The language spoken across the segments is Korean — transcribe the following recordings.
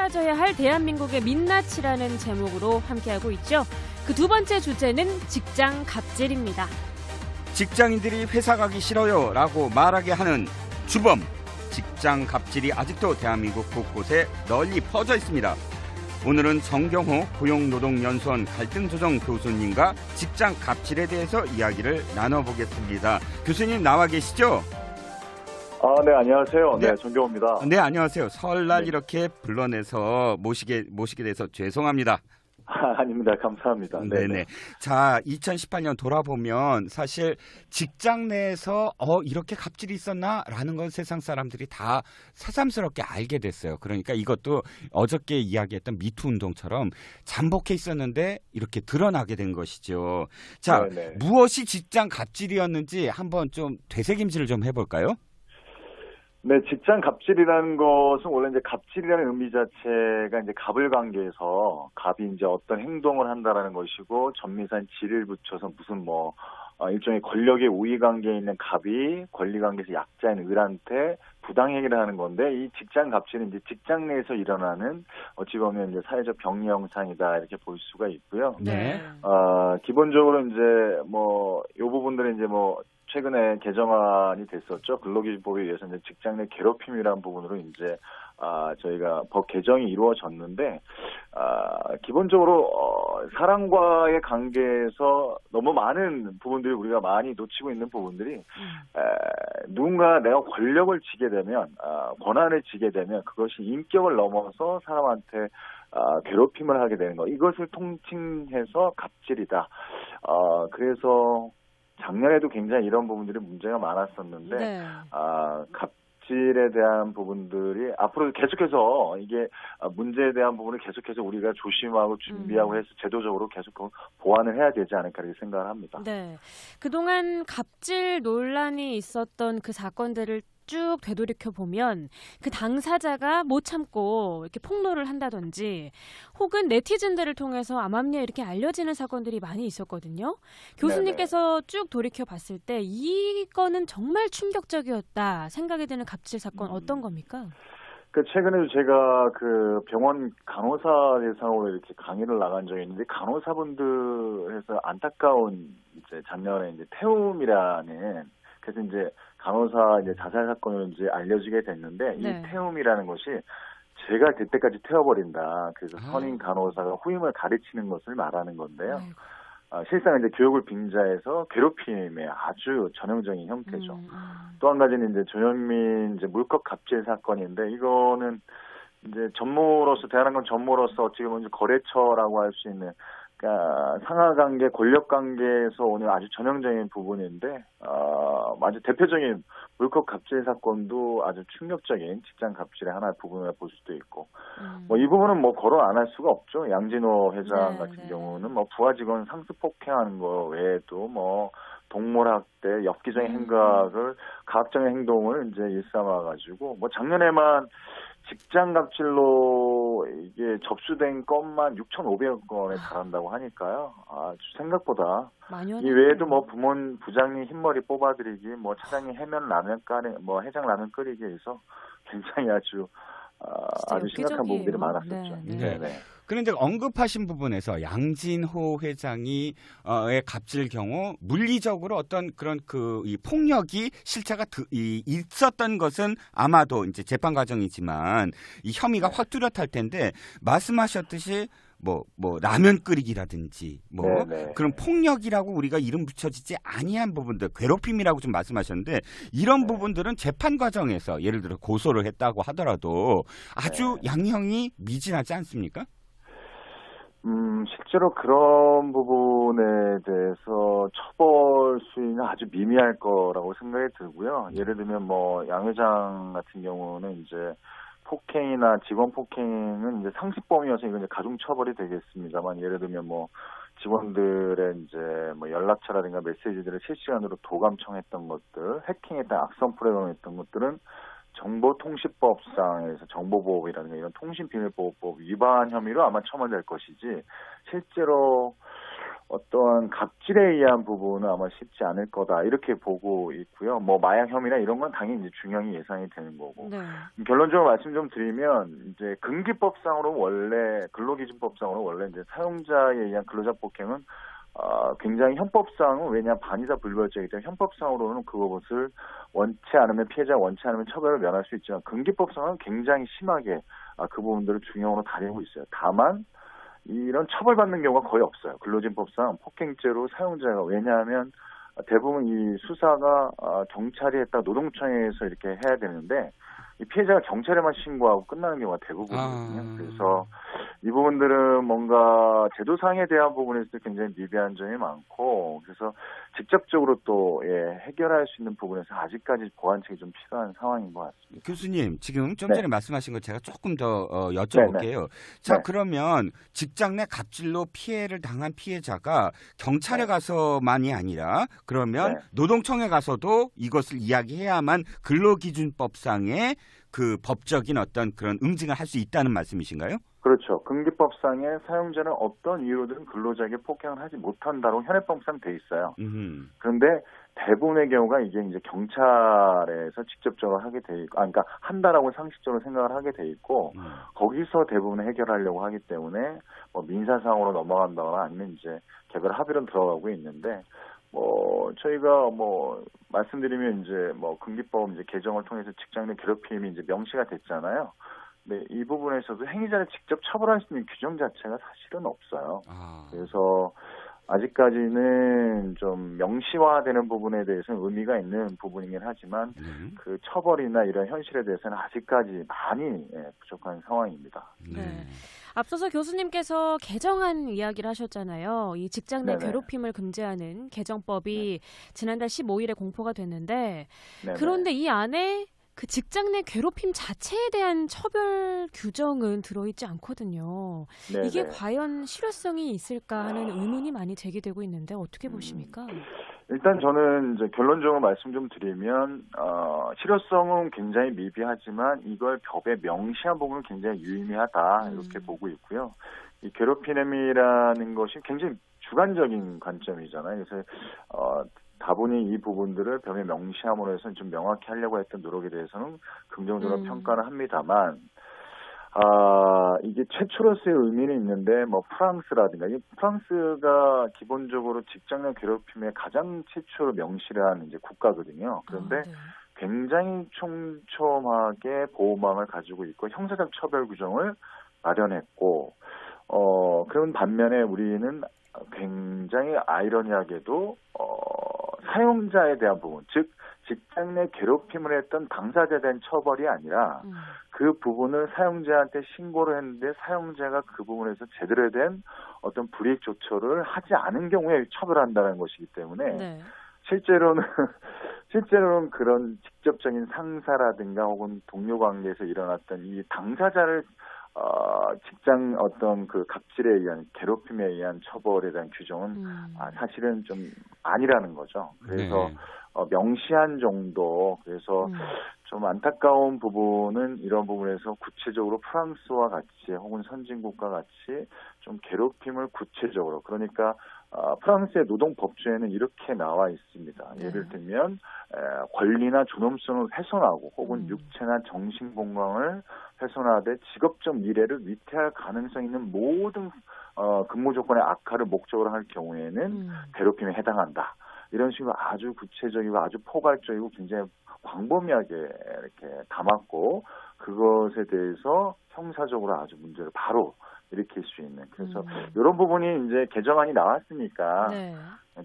사라져야 할 대한민국의 민낯이라는 제목으로 함께하고 있죠. 그 두 번째 주제는 직장 갑질입니다. 직장인들이 회사 가기 싫어요 라고 말하게 하는 주범. 직장 갑질이 아직도 대한민국 곳곳에 널리 퍼져 있습니다. 오늘은 정경호 고용노동연수원 갈등조정 교수님과 직장 갑질에 대해서 이야기를 나눠보겠습니다. 교수님 나와 계시죠? 네, 안녕하세요. 네. 네, 정경호입니다. 네, 안녕하세요. 설날 네. 이렇게 불러내서 모시게 돼서 죄송합니다. 아닙니다. 감사합니다. 네네. 자, 2018년 돌아보면 사실 직장 내에서 이렇게 갑질이 있었나라는 건 세상 사람들이 다 새삼스럽게 알게 됐어요. 그러니까 이것도 어저께 이야기했던 미투 운동처럼 잠복해 있었는데 이렇게 드러나게 된 것이죠. 자, 네네. 무엇이 직장 갑질이었는지 한번 좀 되새김질을 좀 해볼까요? 네, 직장 갑질이라는 것은 원래 이제 갑질이라는 의미 자체가 이제 갑을 관계에서 갑이 이제 어떤 행동을 한다라는 것이고 전미산 질을 붙여서 무슨 일종의 권력의 우위 관계에 있는 갑이 권리 관계에서 약자인 을한테 부당행위를 하는 건데 이 직장 갑질은 이제 직장 내에서 일어나는 어찌 보면 이제 사회적 병리 형상이다 이렇게 볼 수가 있고요. 네. 기본적으로 이제 이 부분들은 이제 최근에 개정안이 됐었죠. 근로기준법에 의해서 이제 직장 내 괴롭힘이라는 부분으로 이제 저희가 법 개정이 이루어졌는데 기본적으로 사람과의 관계에서 너무 많은 부분들이 우리가 많이 놓치고 있는 부분들이 누군가 내가 권력을 쥐게 되면 권한을 쥐게 되면 그것이 인격을 넘어서 사람한테 괴롭힘을 하게 되는 거 이것을 통칭해서 갑질이다. 그래서 작년에도 굉장히 이런 부분들이 문제가 많았었는데 네. 갑질에 대한 부분들이 앞으로 계속해서 이게 문제에 대한 부분을 계속해서 우리가 조심하고 준비하고 해서 제도적으로 계속 보완을 해야 되지 않을까 이렇게 생각을 합니다. 네. 그동안 갑질 논란이 있었던 그 사건들을 쭉 되돌이켜 보면 그 당사자가 못 참고 이렇게 폭로를 한다든지 혹은 네티즌들을 통해서 암암리에 이렇게 알려지는 사건들이 많이 있었거든요. 교수님께서 쭉 돌이켜 봤을 때 이거는 정말 충격적이었다 생각이 드는 갑질 사건 어떤 겁니까? 최근에도 제가 병원 간호사 대상으로 이렇게 강의를 나간 적이 있는데 간호사분들에서 안타까운 이제 작년에 이제 태움이라는 그래서 이제 간호사 이제 자살 사건으로 이제 알려지게 됐는데 네. 이 태움이라는 것이 제가 그때까지 태워버린다. 그래서 선임 간호사가 후임을 가르치는 것을 말하는 건데요. 실상 이제 교육을 빙자해서 괴롭힘의 아주 전형적인 형태죠. 또 한 가지는 이제 조현민 이제 물컵 갑질 사건인데 이거는 이제 대한항공 전무로서 어떻게 보면 이제 거래처라고 할 수 있는 그러니까 상하관계, 권력관계에서 오는 아주 전형적인 부분인데 아주 대표적인 물컵 갑질 사건도 아주 충격적인 직장 갑질의 하나의 부분을 볼 수도 있고 이 부분은 거론 안 할 수가 없죠. 양진호 회장 같은 경우는 부하 직원 상습 폭행하는 거 외에도 동물학대, 엽기적인 행각을 가학적인 행동을 이제 일삼아가지고 작년에만 직장 갑질로 이게 접수된 건만 6,500억 건에 달한다고 하니까요. 아주 생각보다 이 외에도 부장님 흰머리 뽑아드리기, 차장님 해면 라면 해장 라면 끓이기 해서 굉장히 아주 심각한 부분들이 많았었죠. 네. 그런데 언급하신 부분에서 양진호 회장이 의 갑질 경우 물리적으로 어떤 그런 이 폭력이 실체가 있었던 것은 아마도 이제 재판 과정이지만 이 혐의가 확 뚜렷할 텐데 말씀하셨듯이 라면 끓이기라든지 그런 폭력이라고 우리가 이름 붙여지지 아니한 부분들 괴롭힘이라고 좀 말씀하셨는데 이런 부분들은 재판 과정에서 예를 들어 고소를 했다고 하더라도 아주 양형이 미진하지 않습니까? 실제로 그런 부분에 대해서 처벌 수위는 아주 미미할 거라고 생각이 들고요. 예를 들면 양 회장 같은 경우는 이제 폭행이나 직원 폭행은 이제 상습범이어서 이건 이제 가중 처벌이 되겠습니다만 예를 들면 직원들의 이제 연락처라든가 메시지들을 실시간으로 도감청했던 것들, 해킹했던 악성 프로그램했던 것들은 정보통신법상에서 정보보호법이라든가 이런 통신비밀보호법 위반 혐의로 아마 처벌될 것이지 실제로 어떠한 갑질에 의한 부분은 아마 쉽지 않을 거다 이렇게 보고 있고요. 뭐 마약 혐의나 이런 건 당연히 이제 중형이 예상이 되는 거고. 네. 결론적으로 말씀 좀 드리면 이제 근기법상으로 원래 근로기준법상으로 원래 이제 사용자에 의한 근로자 폭행은 굉장히 현법상은 왜냐 반의사 불벌죄이기 때문에 현법상으로는 그것을 원치 않으면 피해자가 원치 않으면 처벌을 면할 수 있지만 근기법상은 굉장히 심하게 그 부분들을 중형으로 다루고 있어요. 다만 이런 처벌받는 경우가 거의 없어요. 근로진법상 폭행죄로 사용자가 왜냐하면 대부분 이 수사가 경찰이 했다 노동청에서 이렇게 해야 되는데 이 피해자가 경찰에만 신고하고 끝나는 경우가 대부분이거든요. 그래서 이 부분들은 뭔가 제도상에 대한 부분에서도 굉장히 미비한 점이 많고 그래서 직접적으로 또 해결할 수 있는 부분에서 아직까지 보완책이 좀 필요한 상황인 것 같습니다. 교수님 지금 좀 네. 전에 말씀하신 거 제가 조금 더 여쭤볼게요. 자 네. 그러면 직장 내 갑질로 피해를 당한 피해자가 경찰에 네. 가서만이 아니라 그러면 네. 노동청에 가서도 이것을 이야기해야만 근로기준법상의 그 법적인 어떤 그런 응징을 할 수 있다는 말씀이신가요? 그렇죠. 근기법상에 사용자는 어떤 이유로든 근로자에게 폭행을 하지 못한다고 현행법상 돼 있어요. 그런데 대부분의 경우가 이게 이제 경찰에서 직접적으로 하게 돼 있고, 그러니까 한다라고 상식적으로 생각을 하게 돼 있고, 거기서 대부분 해결하려고 하기 때문에 뭐 민사상으로 넘어간다거나 아니면 이제 개별 합의로 들어가고 있는데, 뭐 저희가 뭐 말씀드리면 이제 뭐 근기법 이제 개정을 통해서 직장 내 괴롭힘이 이제 명시가 됐잖아요. 네, 이 부분에서도 행위자를 직접 처벌할 수 있는 규정 자체가 사실은 없어요. 그래서 아직까지는 좀 명시화되는 부분에 대해서는 의미가 있는 부분이긴 하지만 그 처벌이나 이런 현실에 대해서는 아직까지 많이 부족한 상황입니다. 네. 앞서서 교수님께서 개정안 이야기를 하셨잖아요. 이 직장 내 네네. 괴롭힘을 금지하는 개정법이 지난달 15일에 공포가 됐는데 네네. 그런데 이 안에 그 직장 내 괴롭힘 자체에 대한 처벌 규정은 들어있지 않거든요. 네네. 이게 과연 실효성이 있을까 하는 의문이 많이 제기되고 있는데 어떻게 보십니까? 일단 저는 이제 결론적으로 말씀 좀 드리면 실효성은 굉장히 미비하지만 이걸 법에 명시한 부분은 굉장히 유의미하다 이렇게 보고 있고요. 이 괴롭힘 행위라는 것이 굉장히 주관적인 관점이잖아요. 그래서 다분히 이 부분들을 법에 명시함으로 해서 좀 명확히 하려고 했던 노력에 대해서는 긍정적으로 평가를 합니다만 이게 최초로서의 의미는 있는데 뭐 프랑스라든가 이 프랑스가 기본적으로 직장 내 괴롭힘에 가장 최초로 명시를 한 이제 국가거든요. 그런데 굉장히 촘촘하게 보호망을 가지고 있고 형사적 처벌 규정을 마련했고 그런 반면에 우리는 굉장히 아이러니하게도 사용자에 대한 부분, 즉 직장 내 괴롭힘을 했던 당사자에 대한 처벌이 아니라 그 부분을 사용자한테 신고를 했는데 사용자가 그 부분에서 제대로 된 어떤 불이익 조처를 하지 않은 경우에 처벌한다는 것이기 때문에 네. 실제로는 그런 직접적인 상사라든가 혹은 동료 관계에서 일어났던 이 당사자를 직장 어떤 그 갑질에 의한 괴롭힘에 의한 처벌에 대한 규정은 사실은 좀 아니라는 거죠. 그래서 명시한 정도 그래서 좀 안타까운 부분은 이런 부분에서 구체적으로 프랑스와 같이 혹은 선진국과 같이 좀 괴롭힘을 구체적으로 그러니까 프랑스의 노동법조에는 이렇게 나와 있습니다. 예를 들면 권리나 존엄성을 훼손하고 혹은 육체나 정신 건강을 훼손하되 직업적 미래를 위태할 가능성 있는 모든 근무 조건의 악화를 목적으로 할 경우에는 괴롭힘에 해당한다. 이런 식으로 아주 구체적이고 아주 포괄적이고 굉장히 광범위하게 이렇게 담았고 그것에 대해서 형사적으로 아주 문제를 바로 일으킬 수 있는 그래서 이런 부분이 이제 개정안이 나왔으니까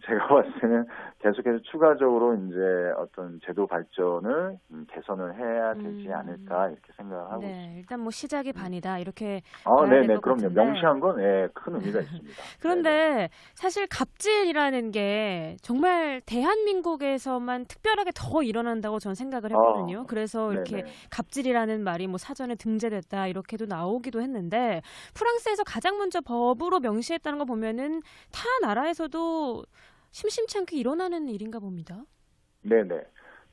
제가 봤을 때는 계속해서 추가적으로 이제 어떤 제도 발전을 개선을 해야 되지 않을까 이렇게 생각을 하고 있습니다. 일단 뭐 시작이 반이다 이렇게 네네 그럼요. 명시한 건 큰 의미가 있습니다. 그런데 사실 갑질이라는 게 정말 대한민국에서만 특별하게 더 일어난다고 저는 생각을 했거든요. 그래서 이렇게 갑질이라는 말이 뭐 사전에 등재됐다 이렇게도 나오기도 했는데 프랑스에서 가장 먼저 법으로 명시했다는 거 보면은 타 나라에서도 심심치 않게 일어나는 일인가 봅니다. 네네.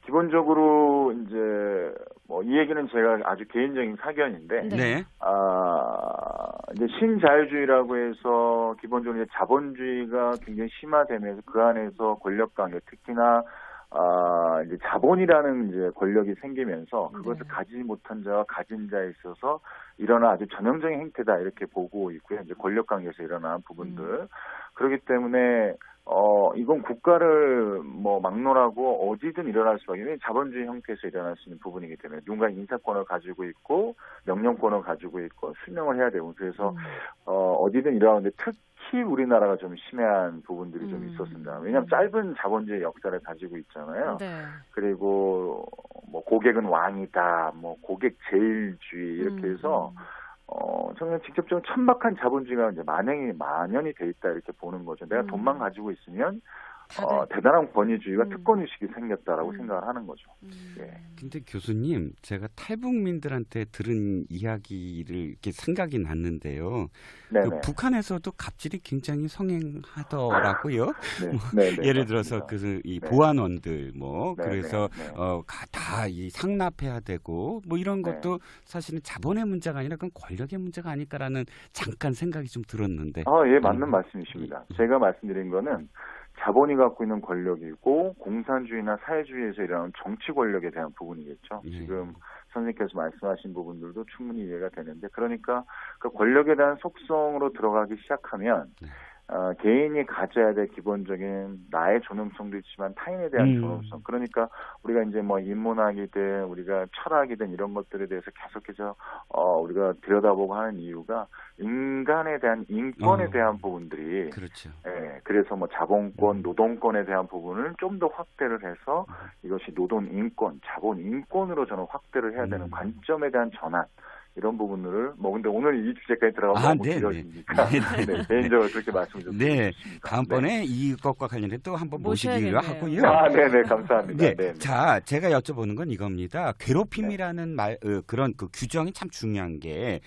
기본적으로 이제 뭐 이 얘기는 제가 아주 개인적인 사견인데, 이제 신자유주의라고 해서 기본적으로 이제 자본주의가 굉장히 심화되면서 그 안에서 권력 관계, 특히나 이제 자본이라는 이제 권력이 생기면서 그것을 네. 가지지 못한 자와 가진 자에 있어서 일어난 아주 전형적인 행태다 이렇게 보고 있고요. 이제 권력 관계에서 일어난 부분들. 그렇기 때문에 이건 국가를 뭐 막론하고 어디든 일어날 수밖에 없는 자본주의 형태에서 일어날 수 있는 부분이기 때문에 누군가 인사권을 가지고 있고 명령권을 가지고 있고 수명을 해야 되고 그래서 어디든 일어나는데 특히 우리나라가 좀 심해한 부분들이 좀 있었습니다. 왜냐하면 짧은 자본주의 역사를 가지고 있잖아요. 네. 그리고 뭐 고객은 왕이다, 뭐 고객 제일주의 이렇게 해서 저는 직접적으로 천박한 자본주의가 이제 만연이 돼 있다 이렇게 보는 거죠. 내가 돈만 가지고 있으면 대단한 권위주의가 특권의식이 생겼다라고 생각을 하는 거죠. 예. 근데 교수님, 제가 탈북민들한테 들은 이야기를 이렇게 생각이 났는데요. 그 북한에서도 갑질이 굉장히 성행하더라고요. 예를 들어서 이 보안원들 그래서 다 이 상납해야 되고 뭐 이런 것도 사실은 자본의 문제가 아니라 그건 권력의 문제가 아닐까라는 잠깐 생각이 좀 들었는데. 예, 맞는 말씀이십니다. 제가 말씀드린 거는 자본이 갖고 있는 권력이고 공산주의나 사회주의에서 일어나는 정치 권력에 대한 부분이겠죠. 지금 선생님께서 말씀하신 부분들도 충분히 이해가 되는데 그러니까 그 권력에 대한 속성으로 들어가기 시작하면 개인이 가져야 될 기본적인 나의 존엄성도 있지만 타인에 대한 존엄성. 그러니까 우리가 이제 뭐 인문학이든 우리가 철학이든 이런 것들에 대해서 계속해서 우리가 들여다보고 하는 이유가 인간에 대한 인권에 대한 부분들이 그렇죠. 예, 그래서 뭐 자본권, 노동권에 대한 부분을 좀 더 확대를 해서 이것이 노동 인권, 자본 인권으로 저는 확대를 해야 되는 관점에 대한 전환. 이런 부분들을 근데 오늘 이 주제까지 들어가면 너무 길어지니까 개인적으로 그렇게 말씀을 좀 드리겠습니다. 다음번에 이것과 관련해 또 한번 모시기로 하고요. 네네, 감사합니다. 자, 제가 여쭤보는 건 이겁니다. 괴롭힘이라는 그런 그 규정이 참 중요한 게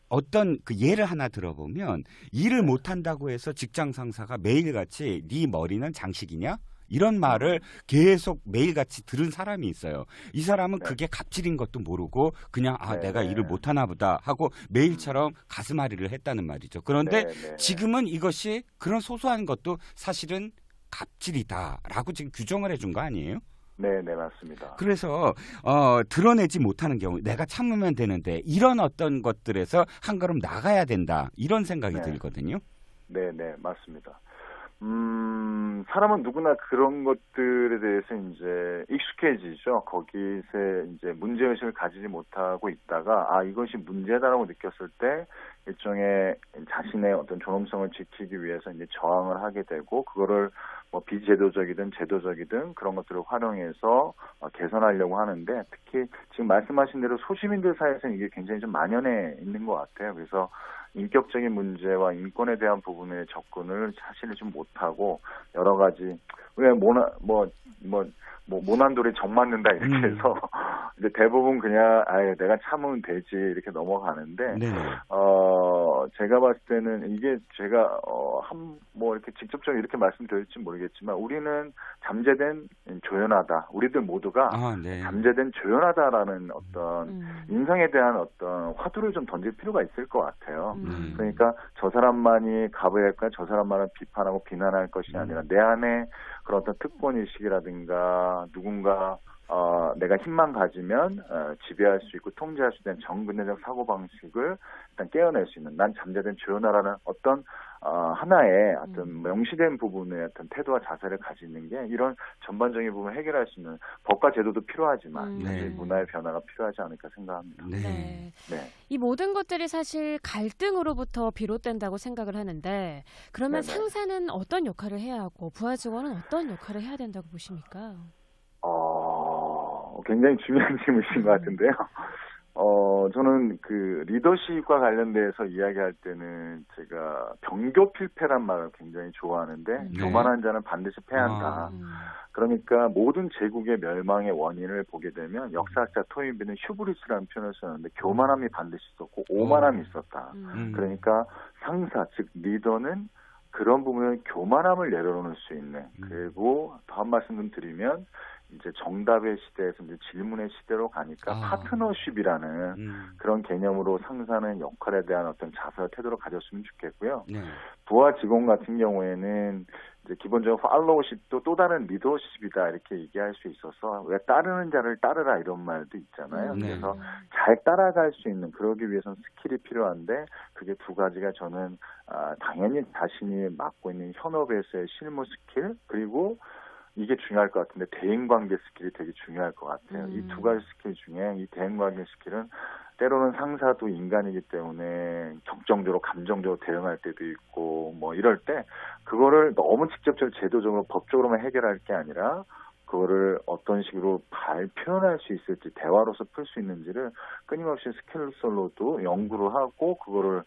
어떤 그 예를 하나 들어보면 일을 못한다고 해서 직장 상사가 매일같이 네 머리는 장식이냐? 이런 말을 계속 매일같이 들은 사람이 있어요. 이 사람은 그게 갑질인 것도 모르고 그냥 내가 일을 못하나 보다 하고 매일처럼 가슴앓이를 했다는 말이죠. 그런데 지금은 이것이 그런 소소한 것도 사실은 갑질이다라고 지금 규정을 해준 거 아니에요? 네, 맞습니다. 그래서 드러내지 못하는 경우 내가 참으면 되는데 이런 어떤 것들에서 한 걸음 나가야 된다 이런 생각이 들거든요. 네, 맞습니다. 사람은 누구나 그런 것들에 대해서 이제 익숙해지죠. 거기서 이제 문제의식을 가지지 못하고 있다가 이것이 문제다라고 느꼈을 때 일종의 자신의 어떤 존엄성을 지키기 위해서 이제 저항을 하게 되고 그거를 뭐 비제도적이든 제도적이든 그런 것들을 활용해서 개선하려고 하는데 특히 지금 말씀하신 대로 소시민들 사이에서는 이게 굉장히 좀 만연해 있는 것 같아요. 그래서 인격적인 문제와 인권에 대한 부분의 접근을 사실은 좀 못하고 여러 가지 왜 모난돌이 정 맞는다 이렇게 해서 이제 대부분 그냥 내가 참으면 되지 이렇게 넘어가는데 제가 봤을 때는 이게 제가 이렇게 직접적으로 이렇게 말씀드릴지 모르겠지만 우리는 잠재된 조연하다. 우리들 모두가 잠재된 조연하다라는 어떤 인상에 대한 어떤 화두를 좀 던질 필요가 있을 것 같아요. 그러니까 저 사람만이 가부할까 저 사람만을 비판하고 비난할 것이 아니라 내 안에 그런 어떤 특권의식이라든가 누군가 내가 힘만 가지면 지배할 수 있고 통제할 수 있는 정근대적 사고방식을 일단 깨어낼 수 있는 난 잠재된 조연하라는 어떤 하나의 어떤 명시된 부분의 어떤 태도와 자세를 가지는 게 이런 전반적인 부분을 해결할 수 있는 법과 제도도 필요하지만 문화의 변화가 필요하지 않을까 생각합니다. 이 모든 것들이 사실 갈등으로부터 비롯된다고 생각을 하는데 그러면 상사는 어떤 역할을 해야 하고 부하 직원은 어떤 역할을 해야 된다고 보십니까? 굉장히 중요한 질문이신 것 같은데요. 저는 그 리더십과 관련돼서 이야기할 때는 제가 병교필패란 말을 굉장히 좋아하는데 교만한 자는 반드시 패한다. 그러니까 모든 제국의 멸망의 원인을 보게 되면 역사학자 토인비는 휴브리스라는 표현을 썼는데 교만함이 반드시 있었고 오만함이 있었다. 그러니까 상사 즉 리더는 그런 부분은 교만함을 내려놓을 수 있는 그리고 더 한 말씀 좀 드리면 이제 정답의 시대에서 이제 질문의 시대로 가니까 파트너십이라는 그런 개념으로 상사는 역할에 대한 어떤 자세와 태도를 가졌으면 좋겠고요. 네. 부하 직원 같은 경우에는 이제 기본적으로 팔로우십도 또 다른 리더십이다 이렇게 얘기할 수 있어서 왜 따르는 자를 따르라 이런 말도 있잖아요. 네. 그래서 잘 따라갈 수 있는 그러기 위해서는 스킬이 필요한데 그게 두 가지가 저는 당연히 자신이 맡고 있는 현업에서의 실무 스킬 그리고 이게 중요할 것 같은데 대인관계 스킬이 되게 중요할 것 같아요. 이 두 가지 스킬 중에 이 대인관계 스킬은 때로는 상사도 인간이기 때문에 격정적으로 감정적으로 대응할 때도 있고 뭐 이럴 때 그거를 너무 직접적으로 제도적으로 법적으로만 해결할 게 아니라 그거를 어떤 식으로 표현할 수 있을지 대화로서 풀 수 있는지를 끊임없이 스킬로도 연구를 하고 그거를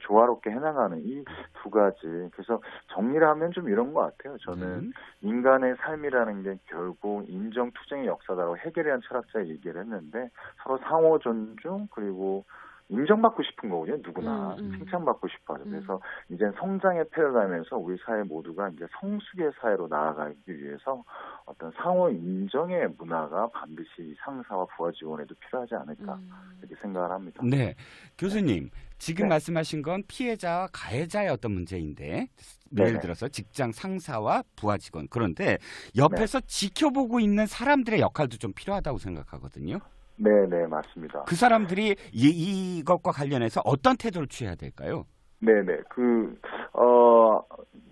조화롭게 해나가는 이 두 가지. 그래서 정리를 하면 좀 이런 것 같아요. 저는 인간의 삶이라는 게 결국 인정 투쟁의 역사다라고 해결에 대한 철학자 얘기를 했는데 서로 상호 존중 그리고 인정받고 싶은 거거든요. 누구나 칭찬받고 싶어요. 그래서 이제 성장의 패러다임에서 우리 사회 모두가 이제 성숙의 사회로 나아가기 위해서 어떤 상호 인정의 문화가 반드시 상사와 부하 직원에도 필요하지 않을까 이렇게 생각을 합니다. 네, 교수님 지금 네. 말씀하신 건 피해자와 가해자의 어떤 문제인데 예를 네네. 들어서 직장 상사와 부하 직원 그런데 옆에서 지켜보고 있는 사람들의 역할도 좀 필요하다고 생각하거든요. 네, 맞습니다. 그 사람들이 이것과 관련해서 어떤 태도를 취해야 될까요? 네네. 그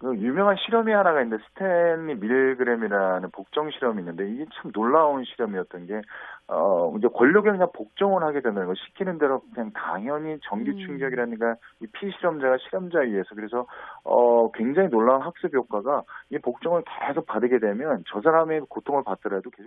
유명한 실험이 하나가 있는데 스탠리 밀그램이라는 복종 실험이 있는데 이게 참 놀라운 실험이었던 게 이제 권력에 그냥 복종을 하게 되는 거 시키는 대로 그냥 당연히 전기 충격이라든가 이 피실험자가 실험자에 의해서 그래서 굉장히 놀라운 학습 효과가 이 복종을 계속 받게 되면 저 사람의 고통을 받더라도 계속